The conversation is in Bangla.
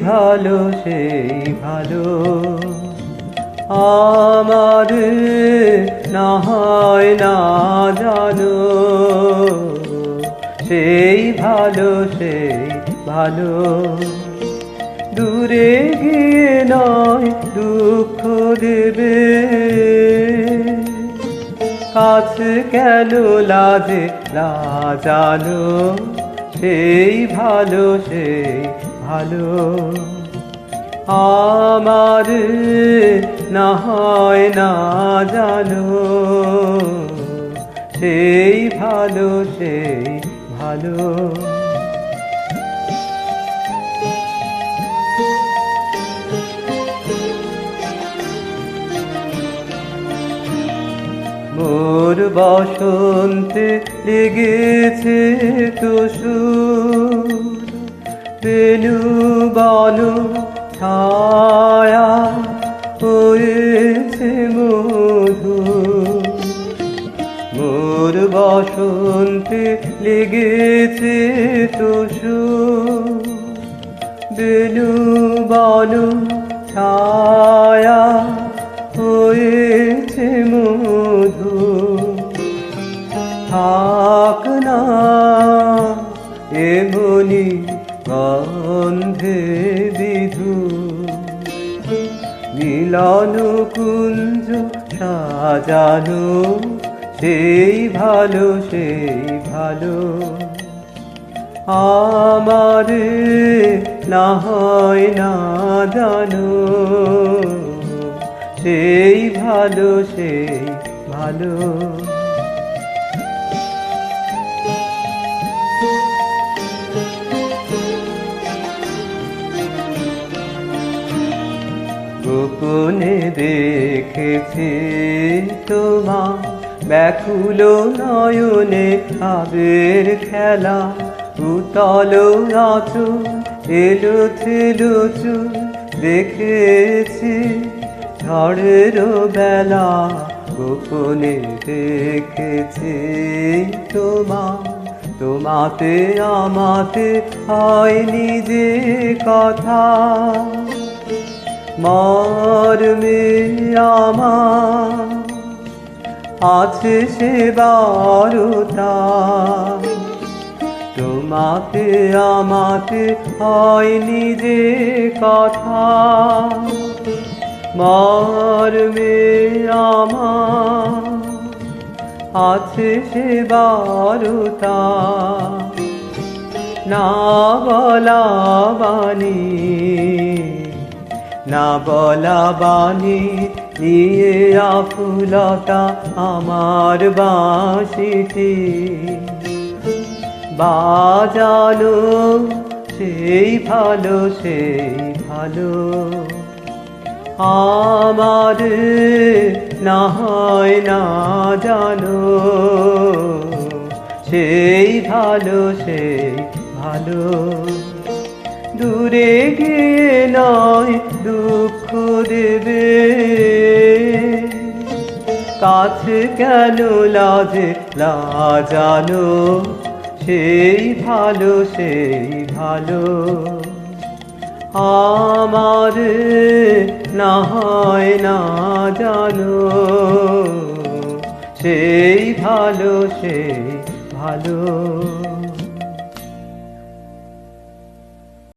ভালো সেই ভালো আমার না হয় না জানো সেই ভালো দূরে গিয়ে নয় দুঃখ দেবে কাছে কেন লাজানো সেই ভালো আমার না হয় না জানো সেই ভালো মোর বসন্তে লেগেছে তো সুর বেনু বন ছায়া হয়েছে মধু মোর বসন্তে লেগেছে তো সুর বেনু বন ছায়া হয়েছে মধু থাক না এমনি গন্ধে বিধু মিলন কুঞ্জ সাজানো সেই ভালো আমার না হয় না জানো সেই ভালো গোপনে দেখেছি তোমার ব্যাকুল নয়নে আবের খেলা উতল আঁচল এলো থেলো চুল দেখেছি ঝড়ের বেলা গোপনে দেখেছি তোমাতে আমাতে হয়নি যে কথা মর্মে আমার আছে সে বারতা তোমাতে আমাতে হয়নি যে কথা মর্মে আমার আছে সে বারতা না বলা বাণী নিয়ে আকুলতা আমার বাঁশিটি বাজানো সেই ভালো আমার না হয় না জানো সেই ভালো দূরে গিয়ে নয় দুঃখ দেবে কাছে কেন লাজানো সেই ভালো আমার না হয় না জানো সেই ভালো